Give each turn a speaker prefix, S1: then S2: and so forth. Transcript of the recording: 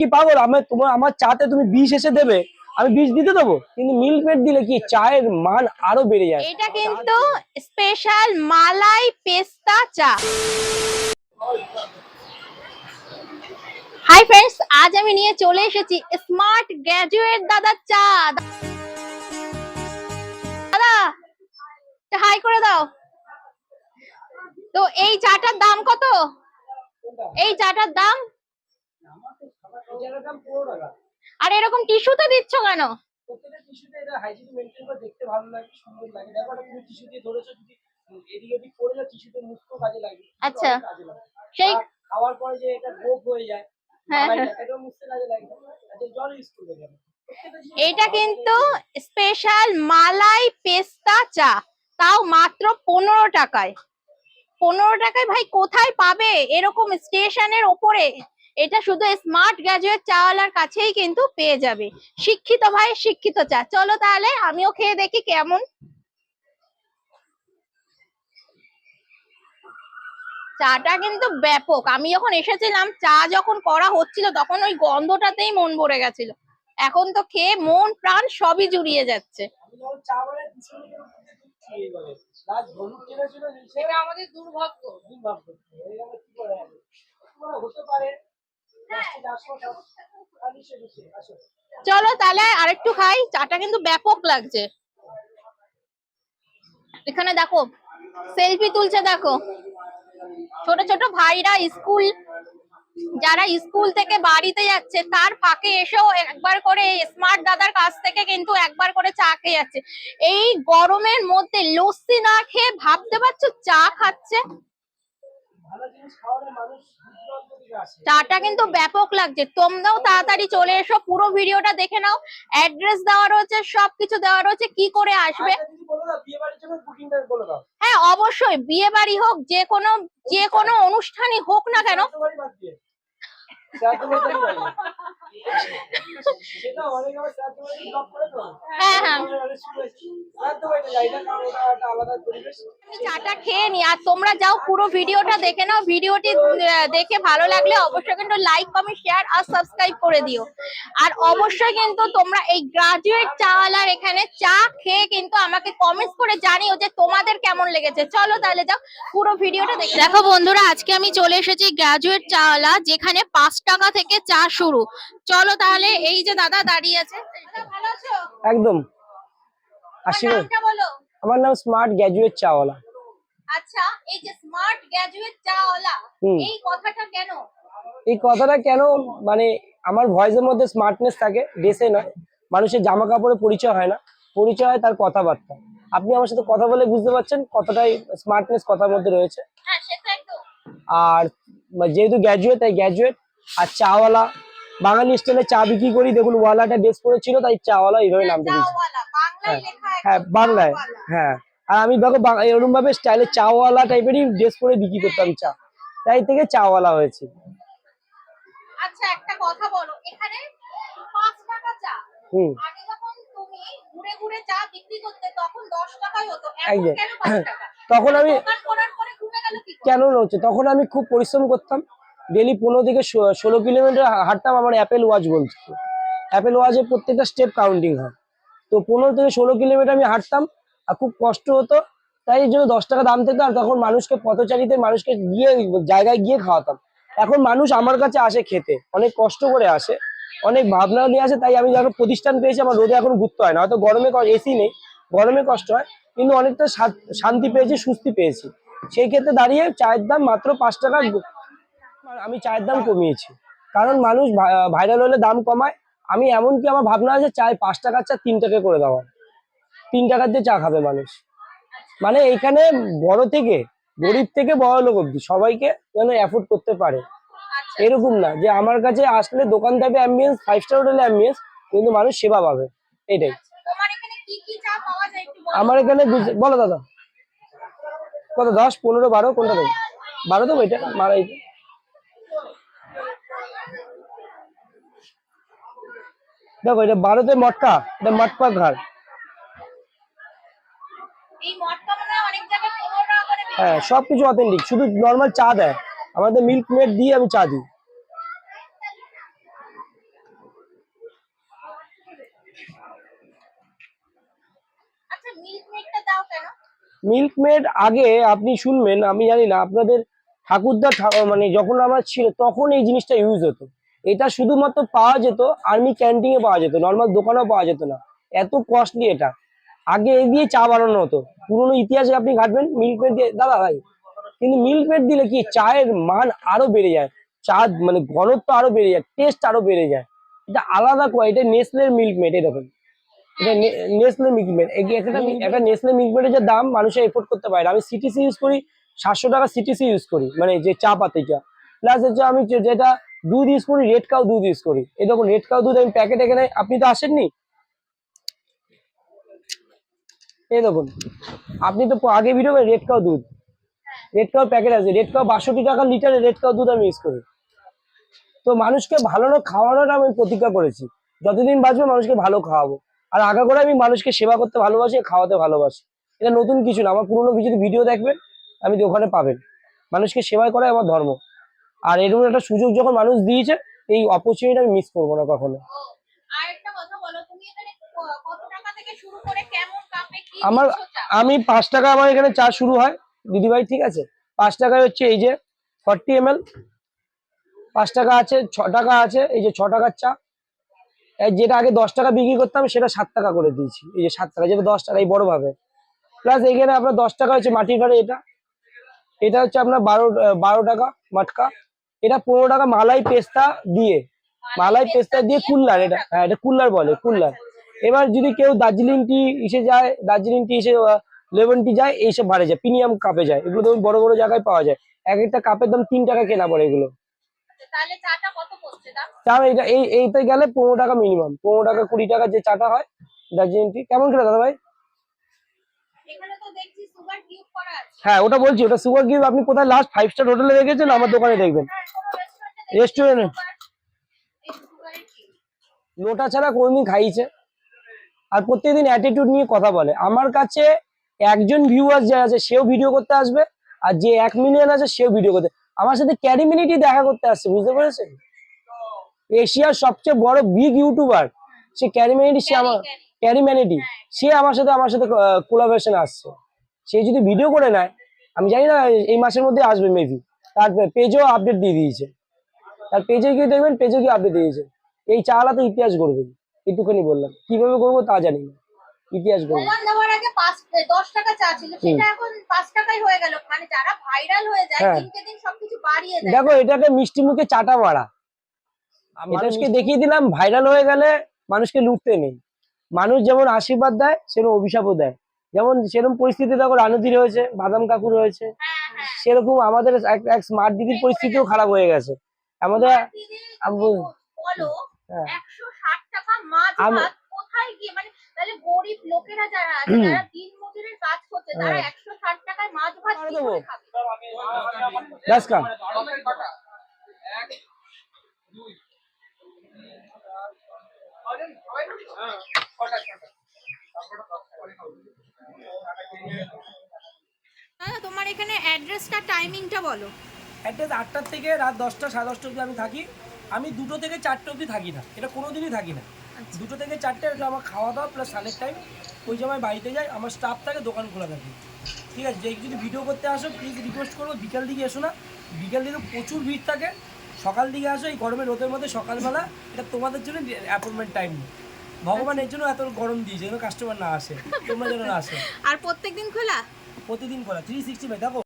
S1: কি পাগল? আমার চাতে তুমি বিষ এসে দেবে, আমি বিষ দিতে দেবো? কিন্তু মিল্ক মেড দিলে কি চায়ের মান আরো বেড়ে যায়।
S2: এটা কিন্তু স্পেশাল মালাই পেস্তা চা। হাই ফ্রেন্ডস, আজ আমি নিয়ে চলে এসেছি স্মার্ট গ্রাজুয়েট দাদার চা। দাদা হাই করে দাও। তো এই চাটার দাম কত? এই চাটার দাম? আর এরকম টিস্যুতে দিচ্ছ কেন?
S1: প্রত্যেকটা টিস্যুতে এটা হাইজিন মেইনটেইন করে দেখতে ভালো লাগে, সুন্দর লাগে। দেখো এটা তুমি টিস্যু দিয়ে ধরেছো, যদি এদিক ওদিক পড়লে টিস্যুতে মুছতেও কাজে লাগে।
S2: আচ্ছা, সেই
S1: খাওয়ার পরে যে এটা গোপ হয়ে যায়,
S2: হ্যাঁ
S1: এটাও মুছতে কাজে লাগে। আচ্ছা, জল ইউজ করবে কেন?
S2: এটা কিন্তু স্পেশাল মালাই পেস্তা চা, তাও মাত্র 15 টাকায়। 15 টাকায় ভাই কোথায় পাবে এরকম স্টেশনের ওপরে? এটা শুধু স্মার্ট গ্রাজুয়েট চাওয়ালার কাছেই কিন্তু পেয়ে যাবে। শিক্ষিত ভাই শিক্ষিত চা। চলো তাহলে আমিও খেয়ে দেখি কেমন। চাটা কিন্তু ব্যাপক। আমি যখন এসেছিলাম চা যখন করা হচ্ছিল তখন ওই গন্ধটাতেই মন ভরে গেছিল। এখন তো খেয়ে মন প্রাণ সবই জুড়িয়ে যাচ্ছে।
S1: এটা আমাদের দুর্ভাগ্য। হতে পারে।
S2: চলো তাহলে আরেকটু খাই। চাটা কিন্তু ব্যাপক লাগছে। এখানে দেখো সেলফি তুলছে, দেখো ছোট ছোট ভাইরা যারা স্কুল থেকে বাড়িতে যাচ্ছে তার ফাঁকে এসেও একবার করে স্মার্ট দাদার কাছ থেকে কিন্তু একবার করে চা খেয়ে যাচ্ছে। এই গরমের মধ্যে লস্যি না খেয়ে ভাবতে পারছো চা খাচ্ছে। চাটা কিন্তু ব্যাপক লাগছে। তোমরাও তাড়াতাড়ি চলে এসো, পুরো ভিডিওটা দেখে নাও। অ্যাড্রেস দেওয়া রয়েছে, সবকিছু দেওয়া রয়েছে, কি করে আসবে। হ্যাঁ অবশ্যই, বিয়ে বাড়ি হোক, যে কোনো অনুষ্ঠানই হোক না কেন। চাটা খেয়ে নি, আর তোমরা যাও পুরো ভিডিওটা দেখে নাও। ভিডিওটি দেখে ভালো লাগলে অবশ্যই কিন্তু লাইক কমেন্ট শেয়ার আর সাবস্ক্রাইব করে দিও। আর অবশ্যই কিন্তু তোমরা এই গ্রাজুয়েট চাওয়ালার এখানে চা খেয়ে কিন্তু আমাকে কমেন্টস করে জানিও যে তোমাদের কেমন লেগেছে। চলো তাহলে যাও পুরো ভিডিওটা দেখে। দেখো বন্ধুরা, আজকে আমি চলে এসেছি গ্রাজুয়েট চাওয়ালা, যেখানে 5 টাকা থেকে চা শুরু। চলো তাহলে, এই যে দাদা দাঁড়িয়ে আছে। ভালো আছো?
S1: একদম। আশীর্বাদ।
S2: বলো।
S1: আমার নাম স্মার্ট গ্রাজুয়েট চাওয়ালা।
S2: আচ্ছা, এই যে স্মার্ট গ্রাজুয়েট চাওয়ালা, এই কথাটা কেন?
S1: এই কথাটা কেন মানে আমার ভয়েসের মধ্যে স্মার্টনেস থাকে, ড্রেসে নয়। মানুষের জামা কাপড়ে পরিচয় হয় না, পরিচয় হয় তার কথাবার্তা। আপনি আমার সাথে কথা বলে বুঝতে পারছেন কতটাই স্মার্টনেস কথার মধ্যে রয়েছে।
S2: হ্যাঁ সেটা একদম।
S1: আর যেহেতু গ্র্যাজুয়েট, তাই গ্র্যাজুয়েট। আর চাওয়ালা, বাঙালি স্টাইলে চা বিক্রি করি। দেখুন ওয়ালাটা ড্রেস পরেছিল, তাই চাওয়ালা এইভাবে নাম দিয়েছি। হ্যাঁ হ্যাঁ, বাংলায়। হ্যাঁ, আর আমি দেখো এরকম ভাবে স্টাইলে চাওয়ালা টাইপেরই ড্রেস পরে বিক্রি করতাম চা, তাই থেকে চাওয়ালা হয়েছে।
S2: আচ্ছা একটা কথা বলো, এখানে 5 টাকা চা, আগে যখন তুমি ঘুরে ঘুরে চা বিক্রি করতে তখন 10 টাকাই হতো, এখন কেন 5 টাকা?
S1: তখন আমি
S2: দোকান করার পরে কমে গেল কি?
S1: কেন হচ্ছে, তখন আমি খুব পরিশ্রম করতাম। ডেলি 15 থেকে 16 কিলোমিটার হাঁটতাম। আমার অ্যাপেল ওয়াচ বলছে, অ্যাপেল ওয়াচে প্রত্যেকটা স্টেপ কাউন্টিং হয়। তো 15 থেকে 16 কিলোমিটার আমি হাঁটতাম, আর খুব কষ্ট হতো। তাই এই জন্য 10 টাকা দাম থেকে, আর তখন মানুষকে পথচারীতে মানুষকে গিয়ে জায়গায় গিয়ে খাওয়াতাম। এখন মানুষ আমার কাছে আসে খেতে, অনেক কষ্ট করে আসে, অনেক ভাবনা নিয়ে আসে। তাই আমি যখন প্রতিষ্ঠান পেয়েছি, আমার রোদে এখন ঘুরতে হয় না। হয়তো গরমে এসি নেই, গরমে কষ্ট হয়, কিন্তু অনেকটা শান্তি পেয়েছি, সুস্থি পেয়েছি। সেই ক্ষেত্রে দাঁড়িয়ে চায়ের দাম মাত্র 5 টাকা। আমি চায়ের দাম কমিয়েছি, কারণ মানুষ ভাইরাল হলে দাম কমায়। আমি এমনকি আমার ভাবনা আছে চায় 5 টাকার চা 3 টাকা করে দেওয়া, 3 টাকার দিয়ে চা খাবে মানুষ। মানে এইখানে বড় থেকে গরিব থেকে বড় লোক অব্দি সবাইকে যেন অ্যাফোর্ড করতে পারে। এরকম না যে আমার কাছে আসলে দোকান থাকবে অ্যাম্বিয়েন্স, 5 স্টার হোটেলে অ্যাম্বিয়েন্স, কিন্তু মানুষ সেবা পাবে, এটাই। আমার এখানে বলো দাদা কত, 10, 15, 12 কোনটা দেবো? 12 দেবো, এটা মারাই। দেখো এটা 12তে মটকা, এটা মটকা ঘর। হ্যাঁ সবকিছু অথেন্টিক, শুধু নর্মাল চা দেয়। আমাদের মিল্ক মেড দিয়ে আমি চা দিই।
S2: মিল্ক মেডটা দাও কেন?
S1: মিল্কমেড আগে আপনি শুনবেন, আমি জানি না, আপনাদের ঠাকুরদা মানে যখন আমার ছিল তখন এই জিনিসটা ইউজ হতো। এটা শুধুমাত্র পাওয়া যেত আর্মি ক্যান্টিনে পাওয়া যেত, নর্মাল দোকানেও পাওয়া যেত না, এত কস্টলি এটা। আগে এই দিয়ে চা বানানো হতো, পুরোনো ইতিহাসে আপনি ঘাটবেন মিল্কমেড দিয়ে দাদা ভাই। কিন্তু মিল্কমেড দিলে কি চায়ের মান আরো বেড়ে যায়, চা মানে ঘনত্ব আরো বেড়ে যায়, টেস্ট আরো বেড়ে যায়। এটা আলাদা এটা নেসলের মিল্কমেড, এরকম এটা নেসলে মিল্কমেড। একটা নেসলে মিল্কমেডের যে দাম মানুষের এফোর্ড করতে পারে না। আমি সিটিসি ইউজ করি, 700 টাকা সিটিসি ইউজ করি, মানে যে চা পাতিটা। প্লাস হচ্ছে আমি যেটা দুধ ইউজ করি, রেড কাউ দুধ ইউজ করি। এই দেখুন রেড কাউ দুধ আমি প্যাকেট এখানে, আপনি তো আসেননি, এই দেখুন আপনি তো আগে ভিডিও করে রেড কাউ দুধ, রেড কাউ প্যাকেট আছে, রেড কাউ 62 টাকা লিটারে রেড কাউ দুধ আমি ইউজ করি। তো মানুষকে ভালো না খাওয়ানোর আমি প্রতিজ্ঞা করেছি, যতদিন বাঁচবো মানুষকে ভালো খাওয়াবো। আর আগে করে আমি মানুষকে সেবা করতে ভালোবাসি, খাওয়াতে ভালোবাসি। এটা নতুন কিছু না, আমার পুরোনো কিছু ভিডিও দেখবেন আমি তো ওখানে পাবেন। মানুষকে সেবা করাই আমার ধর্ম। আর এরকম একটা সুযোগ যখন মানুষ দিয়েছে, এই অপরচুনিটি আমি মিস করবো না কখনো।
S2: আর একটা কথা বলো, তুমি এখানে কত টাকা থেকে শুরু করে কেমন কাপে কি
S1: আমার
S2: দিচ্ছ চা?
S1: আমি 5 টাকা আমার এখানে চা শুরু হয় দিদিভাই, ঠিক আছে। 5 টাকায় হচ্ছে এই যে 40 ml, 5 টাকা আছে, 6 টাকা আছে, এই যে 6 টাকার চা। এই যেটা আগে 10 টাকা বিক্রি করতাম সেটা 7 টাকা করে দিয়েছি, এই যে 7 টাকা, যেটা 10 টাকা এই বড় ভাবে। প্লাস এখানে আপনার 10 টাকা হচ্ছে মাটির ঘরে, এটা এটা হচ্ছে আপনার 12 টাকা মাটকা। এটা 15 টাকা মালাই পেস্তা দিয়ে, মালাই পেস্তা দিয়ে কুল্লার, এটা হ্যাঁ এটা কুল্লার বলে, কুল্লার। এবার যদি কেউ দার্জিলিং টি এসে যায়, দার্জিলিং টি এসে লেমন টি যায়, এইসব ভাড়ে যায়, প্রিমিয়াম কাপে যায়, এগুলো তো বড় বড় জায়গায় পাওয়া যায়। এক একটা কাপের দাম 3 টাকা কেনা পড়ে এগুলো।
S2: তাহলে চাটা কত পড়ছে দাম?
S1: চা এটা এইতে গেলে 15 টাকা মিনিমাম, 15 টাকা 20 টাকা যে চাটা হয় দার্জিলিং টি। কেমন করে দাদা ভাই?
S2: এখানে তো দেখছি সুগার কিউব করা আছে।
S1: হ্যাঁ ওটা বলছি, ওটা সুগার কিউব। আপনি কোথায় লাস্ট 5 স্টার হোটেলে দেখেছেন? আমার দোকানে দেখবেন,
S2: হ্যাঁ, কোনো রেস্টুরেন্টে দেখছি
S1: রেস্টুরেন্টে।
S2: এই সুগারের কি?
S1: লোটা ছাড়া কোনদিন খাইছে। আর প্রত্যেকদিন অ্যাটিটিউড নিয়ে কথা বলে। আমার কাছে একজন ভিউয়ার যে আছে সেও ভিডিও করতে আসবে, আর যে 1 মিলিয়ন আছে সেও ভিডিও করতে, আমার সাথে ক্যারিমিনিটি দেখা করতে আসছে, বুঝতে পেরেছেন? এশিয়ার সবচেয়ে বড় বিগ ইউটিউবার সে ক্যারিমিনিটি, সে আমার ক্যারিমিনিটি, সে আমার সাথে কোলাবোরেশন আসছে। সে যদি ভিডিও করে নেয়, আমি জানি না এই মাসের মধ্যে আসবে মেবি, তার পেজও আপডেট দিয়ে দিয়েছে, তার পেজে গিয়ে দেখবেন, পেজে গিয়ে আপডেট দিয়েছে। এই চালাতে ইতিহাস করবেন, এইটুখানি বললাম। কিভাবে করবো তা জানি না, ইতিহাস করবো।
S2: প্রমাণ দেওয়ার আগে 10 টাকা চা ছিল, সেটা এখন 5 টাকাই হয়ে গেল। মানে যারা ভাইরাল হয়ে যায়
S1: হ্যাঁ।
S2: দিনকে দিন সবকিছু বাড়িয়ে দেয়।
S1: দেখো এটাকে মিষ্টি মুখে চাটা মারা। মানুষকে দেখিয়ে দিলাম ভাইরাল হয়ে গেলে মানুষকে লুটতে নেই। মানুষ যেমন আশীর্বাদ দেয় সেরকম অভিশাপও দেয়। যেমন সেরকম পরিস্থিতি দেখো রানুদি রয়েছে, বাদাম কাকু রয়েছে,
S2: হ্যাঁ, হ্যাঁ।
S1: সেরকম আমাদের এক স্মার্ট দিদির পরিস্থিতিও খারাপ হয়ে গেছে। আমাদের
S2: দিদি,
S1: আম-
S2: বলো
S1: হ্যাঁ।
S2: 160 টাকা মাছ
S1: আমি-
S2: ভাত কোথায় গিয়ে, মানে তাহলে গরিব লোকেরা যারা আছে, যারা দিন মজুরের কাজ করছে, তারা
S1: হ্যাঁ।
S2: 160 টাকায় মাছ ভাত কি
S1: দেবো।
S2: করে খাবে?
S1: ব্যাস কাম।
S2: দাদা তোমার এখানে অ্যাড্রেসটা টাইমিংটা বলো।
S1: অ্যাড্রেস 8টা থেকে রাত 10টা 10:30 অবধি আমি থাকি। আমি 2টো থেকে 4টে অবধি থাকি না, এটা কোনোদিনই থাকি না। 2টো থেকে 4টে এটা আমার খাওয়া দাওয়া প্লাস সালের টাইম, ওই সময় বাড়িতে যাই, আমার স্টাফ থাকে, দোকান খোলা থাকে, ঠিক আছে। যে যদি ভিডিও করতে আসো প্লিজ রিকোয়েস্ট করবো বিকাল দিকে এসো না, বিকাল দিকে প্রচুর ভিড় থাকে। সকাল দিকে আসো, এই গরমের রোদের মধ্যে সকালবেলা, এটা তোমাদের জন্য অ্যাপয়েন্টমেন্ট টাইম নেই। ভগবান এর জন্য এত গরম দিয়েছে যেন কাস্টমার না আসে, তোমরা যেন না আসে।
S2: আর প্রত্যেকদিন খোলা?
S1: প্রতিদিন খোলা, 365 দেখো।